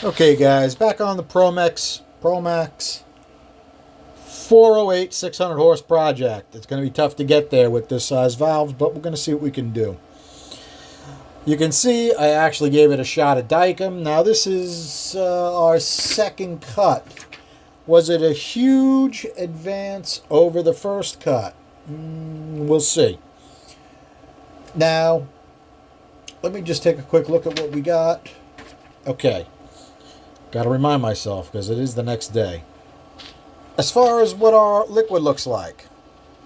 Okay, guys, back on the Promaxx 408 600 horse project. It's going to be tough to get there with this size valves, but we're going to see what we can do. You can see I actually gave it a shot at dykem. Now this is our second cut. Was it a huge advance over the first cut? We'll see. Now, let me just take a quick look at what we got. Okay. Got to remind myself because it is the next day. As far as what our liquid looks like,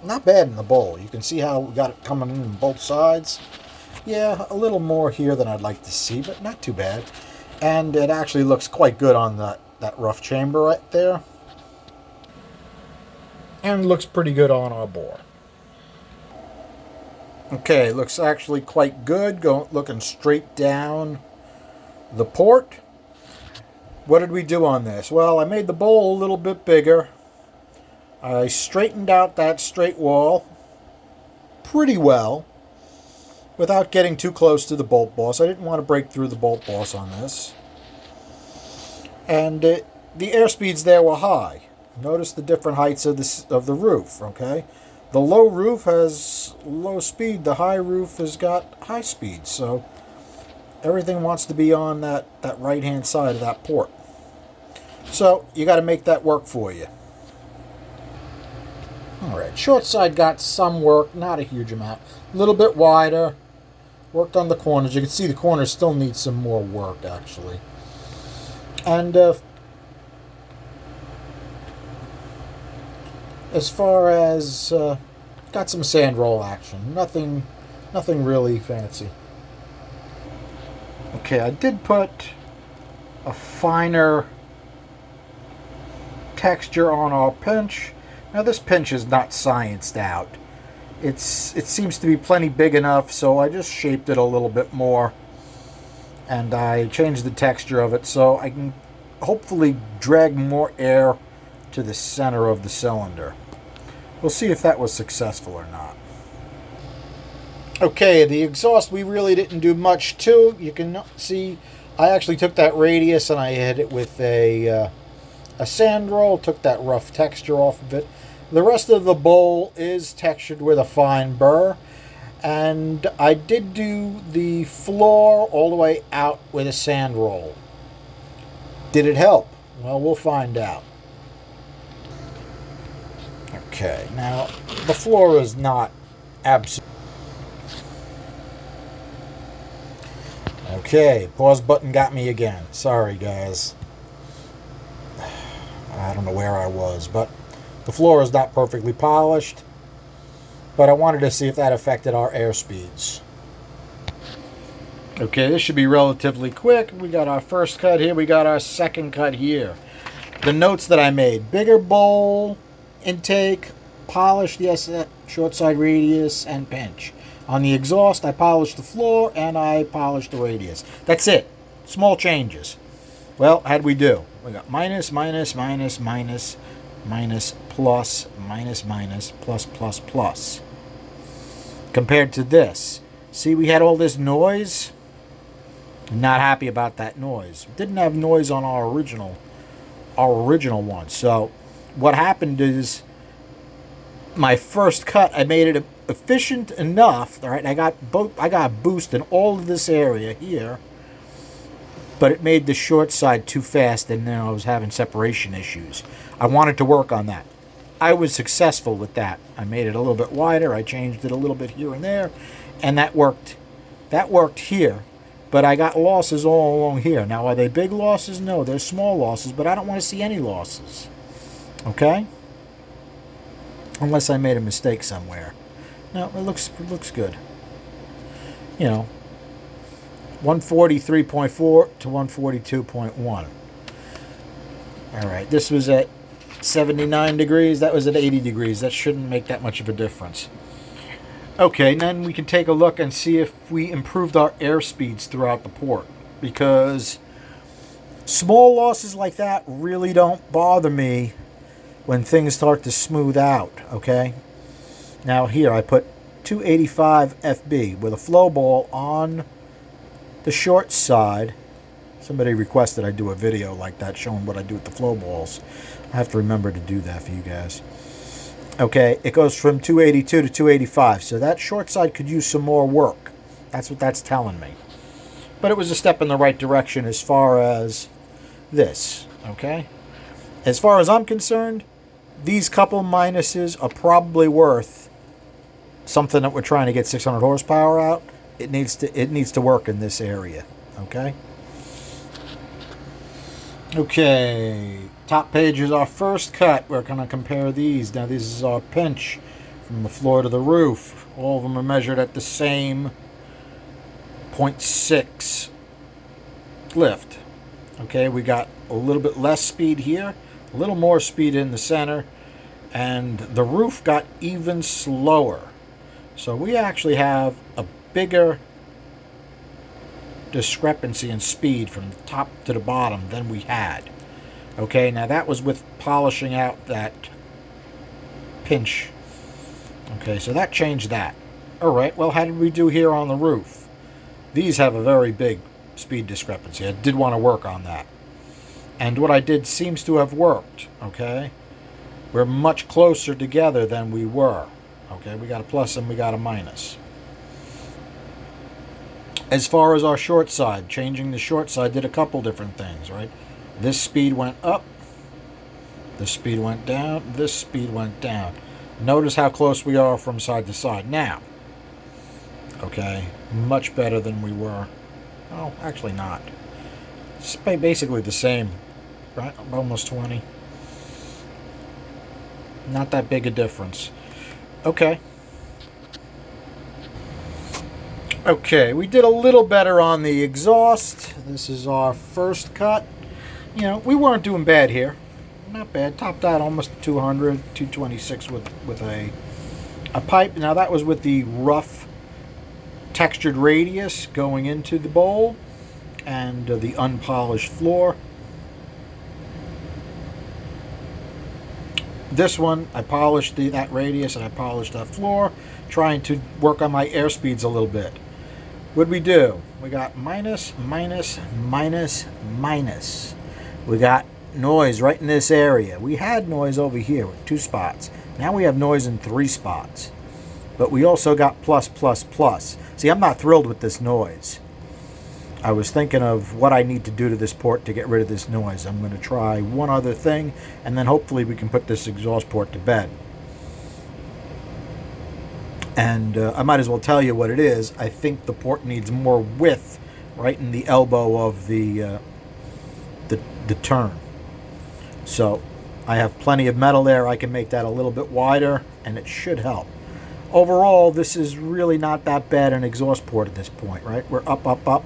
not bad in the bowl. You can see how we got it coming in on both sides. Yeah, a little more here than I'd like to see, but not too bad. And it actually looks quite good on that rough chamber right there. And looks pretty good on our bore. Okay, looks actually quite good. Looking straight down the port. What did we do on this? Well, I made the bowl a little bit bigger. I straightened out that straight wall pretty well without getting too close to the bolt boss. I didn't want to break through the bolt boss on this. And the airspeeds there were high. Notice the different heights of the roof, okay? The low roof has low speed. The high roof has got high speed. So everything wants to be on that right-hand side of that port. So you got to make that work for you. All right, short side got some work, not a huge amount. A little bit wider. Worked on the corners. You can see the corners still need some more work, actually. And as far as got some sand roll action. Nothing really fancy. Okay, I did put a finer texture on our pinch. Now this pinch is not scienced out. It seems to be plenty big enough, so I just shaped it a little bit more. And I changed the texture of it so I can hopefully drag more air to the center of the cylinder. We'll see if that was successful or not. Okay, the exhaust we really didn't do much to. You can see I actually took that radius and I hit it with a sand roll, took that rough texture off of it. The rest of the bowl is textured with a fine burr. And I did do the floor all the way out with a sand roll. Did it help? Well, we'll find out. Okay, now the floor is not absolute. Okay, pause button got me again. Sorry, guys. I don't know where I was, but the floor is not perfectly polished. But I wanted to see if that affected our air speeds. Okay, this should be relatively quick. We got our first cut here. We got our second cut here. The notes that I made. Bigger bowl, intake, polished, yes, short side radius, and pinch. On the exhaust, I polished the floor, and I polished the radius. That's it. Small changes. Well, how'd we do? We got minus, minus, minus, minus, minus, plus, minus, minus, plus, plus, plus. Compared to this. See, we had all this noise. Not happy about that noise. Didn't have noise on our original one. So what happened is my first cut, I made it efficient enough. All right, I got a boost in all of this area here. But it made the short side too fast, and then I was having separation issues. I wanted to work on that. I was successful with that. I made it a little bit wider. I changed it a little bit here and there, and that worked. That worked here, but I got losses all along here. Now, are they big losses? No, they're small losses, but I don't want to see any losses. Okay? Unless I made a mistake somewhere. No, it looks good. You know, 143.4 to 142.1. All right, this was at 79 degrees. That was at 80 degrees. That shouldn't make that much of a difference. Okay, then we can take a look and see if we improved our air speeds throughout the port. Because small losses like that really don't bother me when things start to smooth out, okay? Now here I put 285 FB with a flow ball on the short side Somebody requested I do a video like that showing what I do with the flow balls. I have to remember to do that for you guys. Okay, it goes from 282 to 285, so that short side could use some more work. That's what that's telling me. But it was a step in the right direction as far as this, okay? As far as I'm concerned, these couple minuses are probably worth something that we're trying to get 600 horsepower out. It needs to work in this area, okay? Okay, top page is our first cut. We're going to compare these. Now this is our pinch from the floor to the roof. All of them are measured at the same 0.6 lift. Okay, we got a little bit less speed here, a little more speed in the center, and the roof got even slower. So we actually have a bigger discrepancy in speed from the top to the bottom than we had. Okay, now that was with polishing out that pinch. Okay, so that changed that. Alright, well, how did we do here on the roof? These have a very big speed discrepancy. I did want to work on that. And what I did seems to have worked. Okay, we're much closer together than we were. Okay, we got a plus and we got a minus. As far as our short side, changing the short side did a couple different things, right? This speed went up, this speed went down, this speed went down. Notice how close we are from side to side now. Okay, much better than we were. Oh, actually not. It's basically the same, right? Almost 20. Not that big a difference. Okay. Okay, we did a little better on the exhaust. This is our first cut. You know, we weren't doing bad here. Not bad. Topped out almost 200, 226 with a pipe. Now that was with the rough textured radius going into the bowl and the unpolished floor. This one, I polished that radius and I polished that floor, trying to work on my airspeeds a little bit. What'd we do? We got minus, minus, minus, minus. We got noise right in this area. We had noise over here with 2 spots. Now we have noise in 3 spots. But we also got plus, plus, plus. See, I'm not thrilled with this noise. I was thinking of what I need to do to this port to get rid of this noise. I'm going to try one other thing, and then hopefully we can put this exhaust port to bed. And I might as well tell you what it is. I think the port needs more width right in the elbow of the turn. So I have plenty of metal there. I can make that a little bit wider, and it should help. Overall, this is really not that bad an exhaust port at this point, right? We're up, up, up.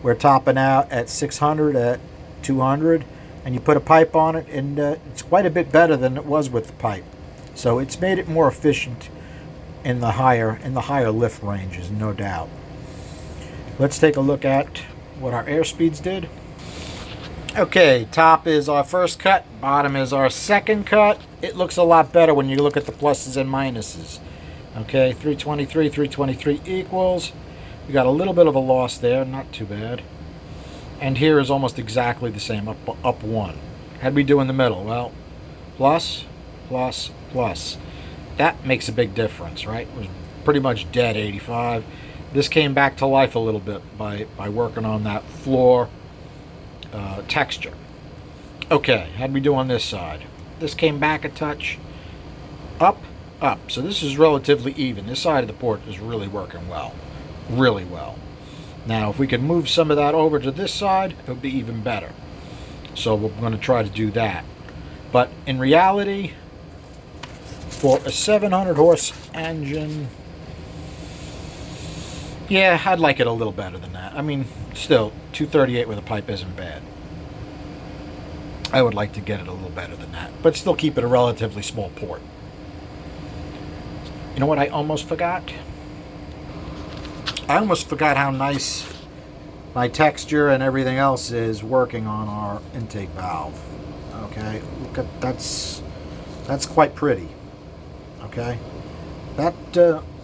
We're topping out at 600, at 200, and you put a pipe on it, and it's quite a bit better than it was with the pipe. So it's made it more efficient in the higher lift ranges, no doubt. Let's take a look at what our airspeeds did. Okay, top is our first cut, bottom is our second cut. It looks a lot better when you look at the pluses and minuses. Okay, 323, 323 equals. We got a little bit of a loss there, not too bad. And here is almost exactly the same, up 1. How'd we do in the middle? Well, plus, plus, plus. That makes a big difference, right? It was pretty much dead, 85. This came back to life a little bit by working on that floor texture. Okay, how'd we do on this side? This came back a touch. Up, up. So this is relatively even. This side of the port is really working well. Really well. Now, if we could move some of that over to this side, it would be even better. So we're going to try to do that. But in reality, for a 700 horse engine, yeah, I'd like it a little better than that. I mean, still, 238 with a pipe isn't bad. I would like to get it a little better than that, but still keep it a relatively small port. You know what I almost forgot? I almost forgot how nice my texture and everything else is working on our intake valve. Okay, look at that's quite pretty. Okay, that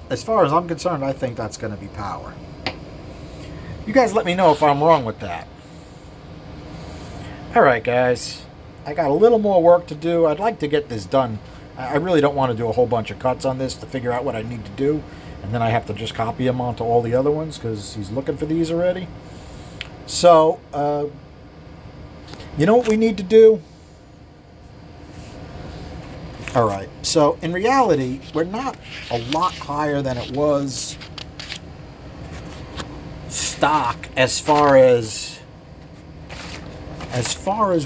as far as I'm concerned, I think that's going to be power. You guys let me know if I'm wrong with that. Alright guys, I got a little more work to do. I'd like to get this done. I really don't want to do a whole bunch of cuts on this to figure out what I need to do. And then I have to just copy them onto all the other ones because he's looking for these already. So, you know what we need to do? Alright, so in reality, we're not a lot higher than it was stock as far as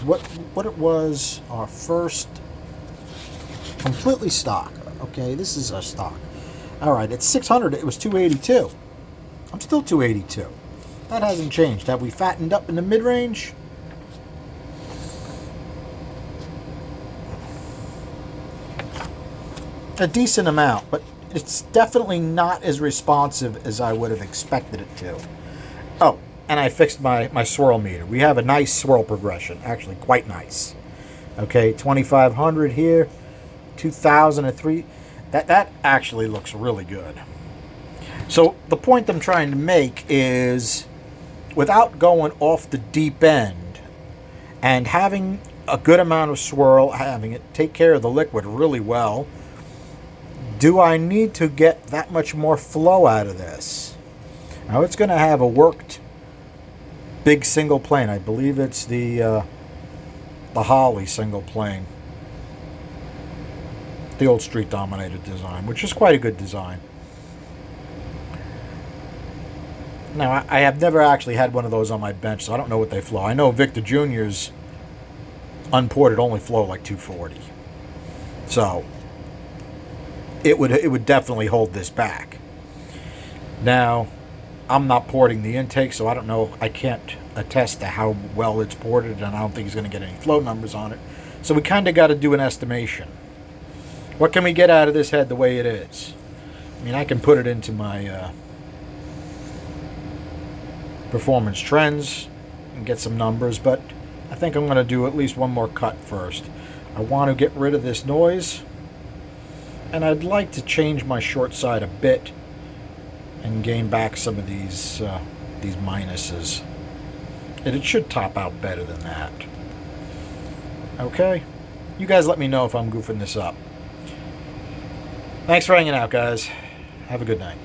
what it was our first completely stock. Okay, this is our stock. All right, at 600 it was 282. I'm still 282. That hasn't changed. Have we fattened up in the mid-range? A decent amount, but it's definitely not as responsive as I would have expected it to. Oh, and I fixed my swirl meter. We have a nice swirl progression, actually quite nice. Okay, 2500 here, 2003. That actually looks really good. So the point I'm trying to make is, without going off the deep end and having a good amount of swirl, having it take care of the liquid really well, do I need to get that much more flow out of this? Now it's going to have a worked big single plane. I believe it's the Holly single plane. The old street dominated design, which is quite a good design. Now, I have never actually had one of those on my bench, so I don't know what they flow. I know Victor Jr.'s unported only flow like 240. So it would definitely hold this back. Now, I'm not porting the intake, so I don't know. I can't attest to how well it's ported, and I don't think he's going to get any flow numbers on it. So we kind of got to do an estimation. What can we get out of this head the way it is? I mean, I can put it into my performance trends and get some numbers, but I think I'm going to do at least one more cut first. I want to get rid of this noise, and I'd like to change my short side a bit and gain back some of these minuses. And it should top out better than that. Okay? You guys let me know if I'm goofing this up. Thanks for hanging out, guys. Have a good night.